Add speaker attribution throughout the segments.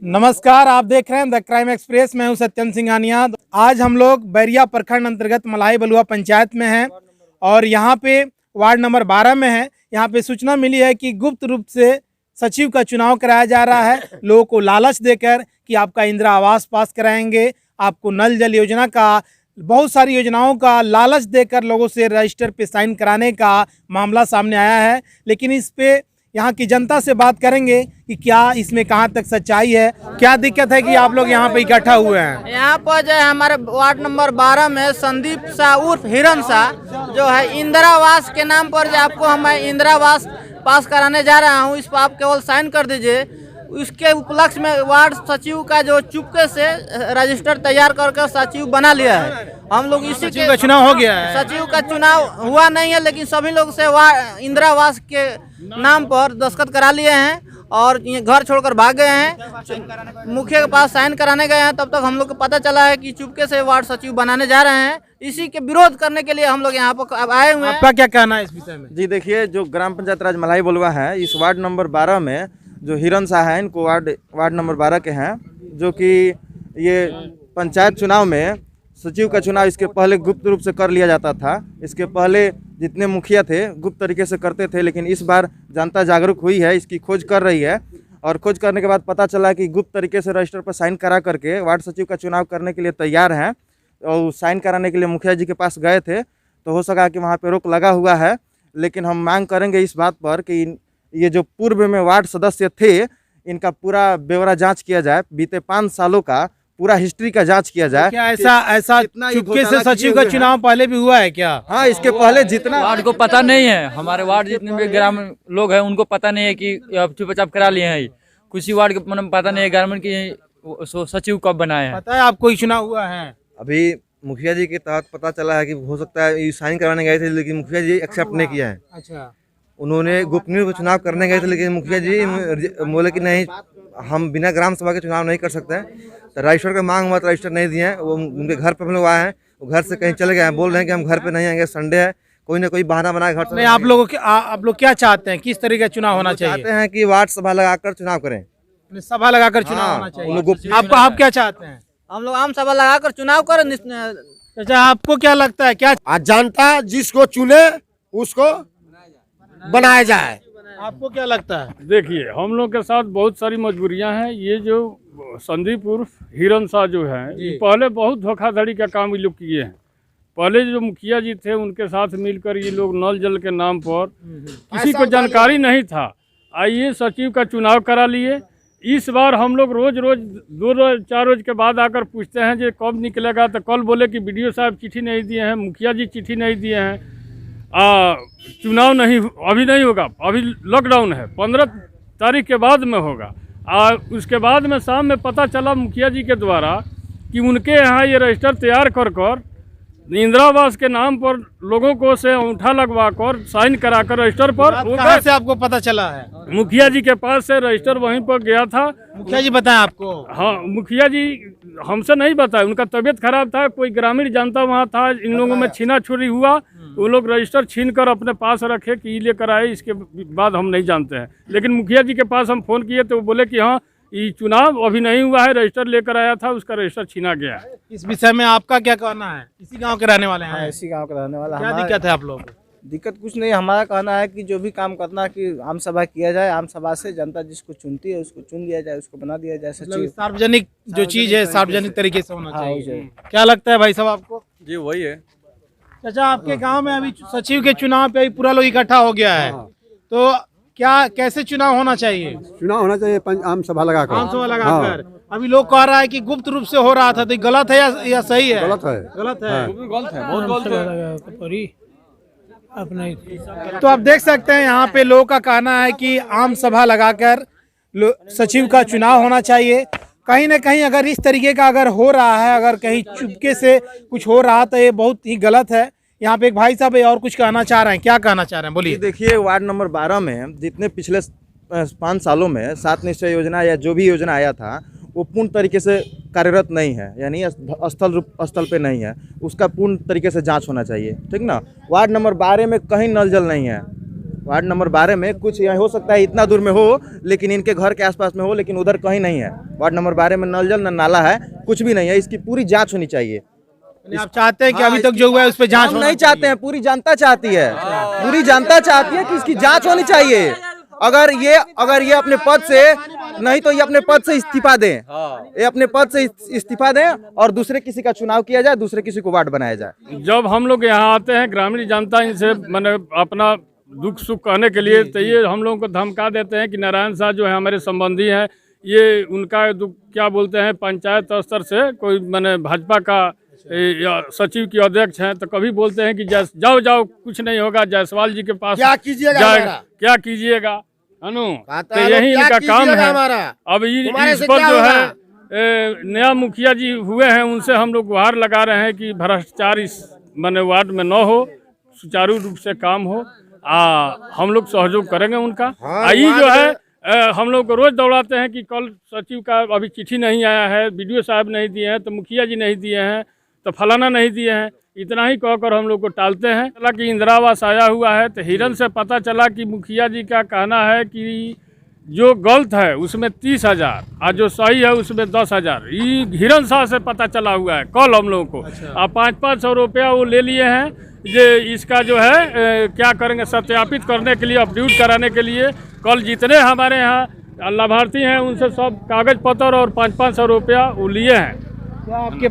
Speaker 1: नमस्कार, आप देख रहे हैं द क्राइम एक्सप्रेस। मैं हूं सत्यम सिंघानिया। आज हम लोग बैरिया प्रखंड अंतर्गत मलाही बलुआ पंचायत में हैं और यहां पे वार्ड नंबर 12 में है। यहां पे सूचना मिली है कि गुप्त रूप से सचिव का चुनाव कराया जा रहा है, लोगों को लालच देकर कि आपका इंदिरा आवास पास कराएंगे, आपको नल जल योजना का, बहुत सारी योजनाओं का लालच देकर लोगों से रजिस्टर पे साइन कराने का मामला सामने आया है। लेकिन इस पे यहाँ की जनता से बात करेंगे कि क्या इसमें कहाँ तक सच्चाई है, क्या दिक्कत है कि आप लोग यहाँ पे इकट्ठा हुए हैं।
Speaker 2: यहाँ पर जो है हमारे वार्ड नंबर 12 में संदीप शाह उर्फ हिरन शाह जो है इंदिरा आवास के नाम पर जो आपको हम इंदिरा आवास पास कराने जा रहा हूँ, इस पर आप केवल साइन कर दीजिए। उसके उपलक्ष्य में वार्ड सचिव का जो चुपके से रजिस्टर तैयार करके सचिव बना लिया है। हम लोग इसी
Speaker 1: सचिव का चुनाव हो गया है।
Speaker 2: सचिव का चुनाव हुआ नहीं है, लेकिन सभी लोग से इंदिरा आवास के नाम पर दस्तखत करा लिए हैं और ये घर छोड़कर भाग गए हैं। मुखिया के पास साइन कराने गए हैं, तब तक हम लोग को पता चला है कि चुपके से वार्ड सचिव बनाने जा रहे हैं। इसी के विरोध करने के लिए हम लोग यहाँ पर आए हुए हैं।
Speaker 1: आपका क्या कहना है इस विषय में?
Speaker 3: जी देखिए, जो ग्राम पंचायत राज मलाही बलुआ है, इस वार्ड नंबर 12 में जो हिरन शाह हैं, इनको वार्ड नंबर 12 के हैं, जो कि ये पंचायत चुनाव में सचिव का चुनाव इसके पहले गुप्त रूप से कर लिया जाता था। इसके पहले जितने मुखिया थे गुप्त तरीके से करते थे, लेकिन इस बार जनता जागरूक हुई है, इसकी खोज कर रही है और खोज करने के बाद पता चला कि गुप्त तरीके से रजिस्टर पर साइन करा करके वार्ड सचिव का चुनाव करने के लिए तैयार हैं। और साइन कराने के लिए मुखिया जी के पास गए थे, तो हो सका कि वहाँ पर रोक लगा हुआ है। लेकिन हम मांग करेंगे इस बात पर कि ये जो पूर्व में वार्ड सदस्य थे, इनका पूरा ब्यौरा जांच किया जाए, बीते 5 सालों का पूरा हिस्ट्री का जांच किया जाए।
Speaker 1: क्या ऐसा चुपके से सचिव का चुनाव पहले भी हुआ है क्या?
Speaker 3: हाँ, इसके पहले जितना
Speaker 4: वार्ड को पता नहीं है, हमारे वार्ड जितने भी ग्रामीण लोग हैं उनको पता नहीं है कि चुपचाप करा लिए हैं। कुछ वार्ड को मतलब पता नहीं है ग्रामीण की सचिव कब बनाए हैं।
Speaker 1: पता है आपको ये चुनाव हुआ है?
Speaker 3: अभी मुखिया जी के तहत पता चला है कि हो सकता है ये साइन कराने गए थे, लेकिन मुखिया जी एक्सेप्ट नहीं किया है।
Speaker 1: अच्छा,
Speaker 3: उन्होंने गोपनीय चुनाव करने गए थे, लेकिन मुखिया जी बोले कि नहीं, हम बिना ग्राम सभा के चुनाव नहीं कर सकते हैं। तो रजिस्टर का मांग हुआ तो रजिस्टर नहीं दिए हैं। वो उनके घर पे हम लोग आए हैं, वो घर से कहीं चले गए हैं, बोल रहे हैं कि हम घर पे नहीं आएंगे, संडे है, कोई ना कोई बहाना बना घर से।
Speaker 1: नहीं, आप लोग क्या चाहते हैं, किस तरीके का चुनाव होना चाहिए?
Speaker 3: चाहते हैं कि वार्ड सभा लगाकर चुनाव करें,
Speaker 1: सभा लगाकर चुनाव होना चाहिए। आप क्या चाहते हैं?
Speaker 2: हम लोग आम सभा लगाकर चुनाव करें।
Speaker 1: अच्छा, आपको क्या लगता है, क्या
Speaker 5: जनता जिसको चुने उसको बनाया जाए?
Speaker 1: आपको क्या लगता है?
Speaker 6: देखिए, हम लोग के साथ बहुत सारी मजबूरियां हैं। ये जो संदीप उर्फ हिरन शाह जो है, ये पहले बहुत धोखाधड़ी का काम ये लोग किए हैं। पहले जो मुखिया जी थे उनके साथ मिलकर ये लोग नल जल के नाम पर किसी को जानकारी नहीं था, आइए सचिव का चुनाव करा लिए। इस बार हम लोग रोज 2-4 रोज के बाद आकर पूछते हैं जो कब निकलेगा, तो कल बोले कि BDO साहब चिट्ठी नहीं दिए हैं, मुखिया जी चिट्ठी नहीं दिए हैं, चुनाव नहीं अभी नहीं होगा, अभी लॉकडाउन है, 15 तारीख के बाद में होगा। उसके बाद में शाम में पता चला मुखिया जी के द्वारा कि उनके यहाँ ये रजिस्टर तैयार कर इंदिरा आवास के नाम पर लोगों को से अंगूठा लगवा कर साइन कराकर रजिस्टर पर।
Speaker 1: कहाँ से आपको पता चला है?
Speaker 6: मुखिया जी के पास से रजिस्टर वहीं पर गया था।
Speaker 1: मुखिया जी बताएं आपको?
Speaker 6: हाँ, मुखिया जी हमसे नहीं बताया, उनका तबीयत खराब था, कोई ग्रामीण जनता वहाँ था, इन लोगों में छीना छोरी हुआ, वो लोग रजिस्टर छीन कर अपने पास रखे कि लेकर आए, इसके बाद हम नहीं जानते हैं। लेकिन मुखिया जी के पास हम फ़ोन किए तो वो बोले कि हाँ, ये चुनाव अभी नहीं हुआ है, रजिस्टर लेकर आया था, उसका रजिस्टर छीना गया है।
Speaker 1: इस विषय में आपका क्या कहना है? इसी गांव के रहने वाले हैं?
Speaker 5: इसी गांव का रहने वाला।
Speaker 1: क्या दिक्कत है आप लोगों को?
Speaker 5: दिक्कत कुछ नहीं, हमारा कहना है कि जो भी काम करना कि आम सभा किया जाए, आम सभा से जनता जिसको चुनती है उसको चुन लिया जाए, उसको बना दिया जाए सचिव।
Speaker 1: सार्वजनिक जो चीज है सार्वजनिक तरीके से होना चाहिए। क्या लगता है भाई साहब आपको?
Speaker 3: जी वही है।
Speaker 1: अच्छा, आपके गांव में अभी सचिव के चुनाव पे पूरा लोग इकट्ठा हो गया है, तो क्या कैसे चुनाव होना चाहिए?
Speaker 7: चुनाव होना चाहिए आम सभा लगाकर।
Speaker 1: आम सभा लगाकर। अभी लोग कह रहा है कि गुप्त रूप से हो रहा था, तो गलत है या सही है?
Speaker 7: गलत है।
Speaker 1: गलत है,
Speaker 6: बहुत गलत है।
Speaker 1: तो आप देख सकते हैं यहाँ पे लोगों का कहना है कि आम सभा लगाकर सचिव का चुनाव होना चाहिए। कहीं ना कहीं अगर इस तरीके का अगर हो रहा है, अगर कहीं चुपके से कुछ हो रहा तो ये बहुत ही गलत है। यहाँ पे एक भाई साहब और कुछ कहना चाह रहे हैं, क्या कहना चाह रहे हैं, बोलिए।
Speaker 3: देखिए, वार्ड नंबर 12 में जितने पिछले 5 सालों में 7 निश्चय योजना या जो भी योजना आया था, वो पूर्ण तरीके से कार्यरत नहीं है, यानी स्थल पे नहीं है, उसका पूर्ण तरीके से जांच होना चाहिए, ठीक ना। वार्ड नंबर 12 में कहीं नल जल नहीं है, वार्ड नंबर 12 में कुछ यहाँ हो सकता है इतना दूर में हो, लेकिन इनके घर के आसपास में हो, लेकिन उधर कहीं नहीं है। वार्ड नंबर 12 में नल जल न नाला है, कुछ भी नहीं है। इसकी पूरी जांच होनी चाहिए।
Speaker 1: यानी आप चाहते हैं कि अभी तक जो हुआ है उस पर जांच
Speaker 3: हम
Speaker 1: होना
Speaker 3: नहीं चाहते हैं, पूरी जनता चाहती है, पूरी जनता चाहती है कि इसकी जांच होनी चाहिए। अगर ये अपने पद से नहीं तो ये अपने पद से इस्तीफा दें, ये अपने पद से इस्तीफा दें और दूसरे किसी का चुनाव किया जाए, दूसरे किसी को वार्ड बनाया जाए।
Speaker 6: जब हम लोग यहाँ आते हैं ग्रामीण जनता इनसे मैंने अपना दुख सुख कहने के लिए, तो ये हम लोगों को धमका देते हैं कि नारायण शाह जो है हमारे संबंधी हैं, ये उनका दुख क्या बोलते हैं पंचायत स्तर से कोई मैंने भाजपा का या सचिव की अध्यक्ष हैं, तो कभी बोलते हैं कि जाओ जाओ कुछ नहीं होगा, जायसवाल जी के पास क्या कीजिएगा अनु, तो यही इनका काम है। अब इस पर जो है नया मुखिया जी हुए हैं, उनसे हम लोग गुहार लगा रहे हैं कि भ्रष्टाचार इस मैंने वार्ड में न हो, सुचारू रूप से काम हो। हम लोग सहयोग करेंगे उनका। ये जो है हम लोग को रोज दौड़ाते हैं कि कल सचिव का अभी चिट्ठी नहीं आया है, बीडीओ साहब नहीं दिए हैं, तो मुखिया जी नहीं दिए हैं, तो फलाना नहीं दिए हैं, इतना ही कहकर हम लोग को टालते हैं। चला कि इंदिरा आवास आया हुआ है, तो हिरन से पता चला कि मुखिया जी का कहना है कि जो गलत है उसमें 30,000 और जो सही है उसमें 10,000। ये हिरन शाह से पता चला हुआ है कल हम लोगों को। 500-500 रुपया वो ले लिए हैं, ये इसका जो है क्या करेंगे सत्यापित करने के लिए, अपडेट कराने के लिए। कल जितने हमारे यहाँ लाभार्थी हैं उनसे सब कागज पत्र और 500-500 रुपया वो लिए हैं।
Speaker 1: क्या आपके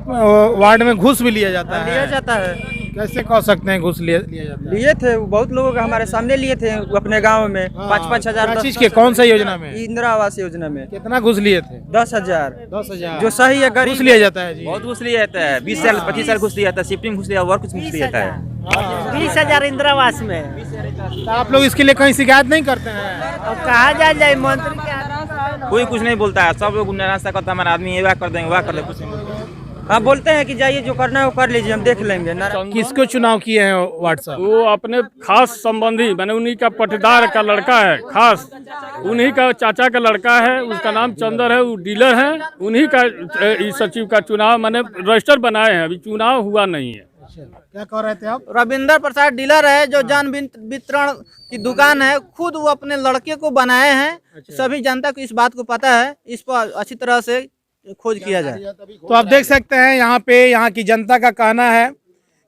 Speaker 1: वार्ड में घूस भी लिया जाता है?
Speaker 5: लिया जाता है।
Speaker 1: कैसे कह सकते हैं घूस लिया जाता है?
Speaker 5: लिए थे बहुत लोगों का, हमारे सामने लिए थे अपने गांव में 5-5 हजार।
Speaker 1: क्या चीज के कौन सा योजना में?
Speaker 5: इंदिरा आवास योजना में।
Speaker 1: कितना घूस लिए थे?
Speaker 5: 10,000।
Speaker 1: 10,000
Speaker 5: जो सही है
Speaker 1: घूस लिया जाता है जी?
Speaker 8: बहुत घुस लिया जाता है, 20 साल 25 साल घुस लिया जाता है, शिफ्टिंग घुस लिया और कुछ घुस लिया जाता है।
Speaker 2: 20,000 इंदिरा आवास में।
Speaker 1: तो आप लोग इसके लिए कहीं शिकायत नहीं करते हैं?
Speaker 2: अब कहाँ जाए मंत्री के
Speaker 8: कोई कुछ नहीं बोलता है, सब लोग नाराज करता है, हमारा आदमी ये वाह कर देंगे, वाह कर देंगे, कुछ नहीं बोलते।
Speaker 5: हाँ बोलते हैं कि जाइए जो करना है वो कर लीजिए, हम देख लेंगे।
Speaker 1: किसको चुनाव किए हैं वार्ड साहब?
Speaker 6: वो अपने खास संबंधी मैंने उन्हीं का पटीदार का लड़का है, खास उन्हीं का चाचा का लड़का है, उसका नाम चंदर है, वो डीलर है। उन्हीं का इस सचिव का चुनाव मैंने रजिस्टर बनाए हैं, अभी चुनाव हुआ नहीं है।
Speaker 1: क्या कह रहे थे आप?
Speaker 2: रविंदर प्रसाद डीलर है, जो जन वितरण की दुकान है, खुद वो अपने लड़के को बनाए हैं। सभी जनता को इस बात को पता है, इस पर अच्छी तरह से खोज किया जाए।
Speaker 1: तो आप देख सकते हैं यहाँ की जनता का कहना है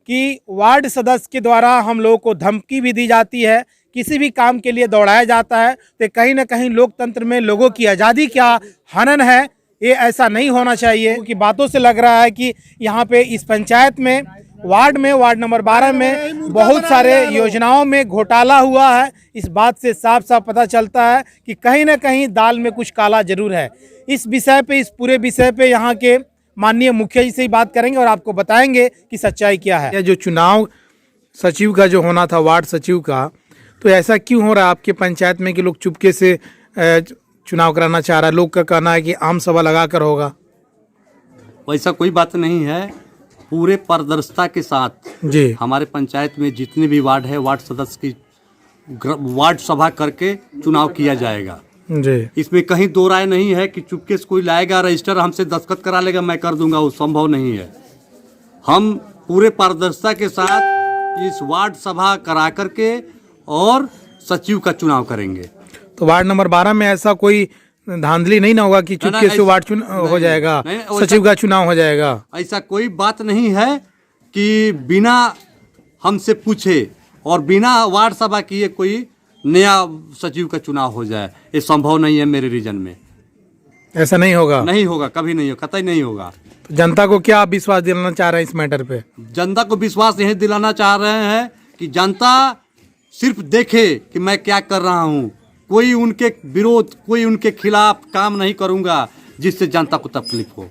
Speaker 1: कि वार्ड सदस्य के द्वारा हम लोगों को धमकी भी दी जाती है, किसी भी काम के लिए दौड़ाया जाता है। तो कहीं ना कहीं लोकतंत्र में लोगों की आज़ादी क्या हनन है, ये ऐसा नहीं होना चाहिए। क्योंकि बातों से लग रहा है कि यहाँ पे इस पंचायत में वार्ड नंबर 12 में बहुत सारे योजनाओं में घोटाला हुआ है। इस बात से साफ साफ पता चलता है कि कहीं ना कहीं दाल में कुछ काला जरूर है। इस विषय पे, इस पूरे विषय पे यहाँ के माननीय मुखिया जी से ही बात करेंगे और आपको बताएंगे कि सच्चाई क्या है। जो चुनाव सचिव का जो होना था, वार्ड सचिव का, तो ऐसा क्यों हो रहा है आपके पंचायत में कि लोग चुपके से चुनाव कराना चाह रहा है? लोग का कहना है कि आम सभा लगा कर होगा।
Speaker 9: वैसा कोई बात नहीं है, पूरे पारदर्शिता के साथ
Speaker 1: जी
Speaker 9: हमारे पंचायत में जितने भी वार्ड है, वार्ड सदस्य की वार्ड सभा करके चुनाव किया जाएगा
Speaker 1: जी।
Speaker 9: इसमें कहीं दो राय नहीं है कि चुपके से कोई लाएगा रजिस्टर हमसे दस्तखत करा लेगा मैं कर दूंगा, वो संभव नहीं है। हम पूरे पारदर्शिता के साथ इस वार्ड सभा करा करके और सचिव का चुनाव करेंगे।
Speaker 1: तो वार्ड नंबर 12 में ऐसा कोई धांधली नहीं ना होगा कि चुपके से वार्ड चुनाव हो जाएगा, सचिव का चुनाव हो जाएगा?
Speaker 9: ऐसा कोई बात नहीं है कि बिना हमसे पूछे और बिना वार्ड सभा किए कोई नया सचिव का चुनाव हो जाए, ये संभव नहीं है मेरे रीजन में।
Speaker 1: ऐसा नहीं होगा?
Speaker 9: नहीं होगा, कभी नहीं होगा, कतई नहीं होगा।
Speaker 1: तो जनता को क्या आप विश्वास दिलाना चाह रहे हैं इस मैटर पे?
Speaker 9: जनता को विश्वास यही दिलाना चाह रहे हैं कि जनता सिर्फ देखे कि मैं क्या कर रहा हूँ, कोई उनके विरोध, कोई उनके खिलाफ काम नहीं करूँगा जिससे जनता को तकलीफ हो।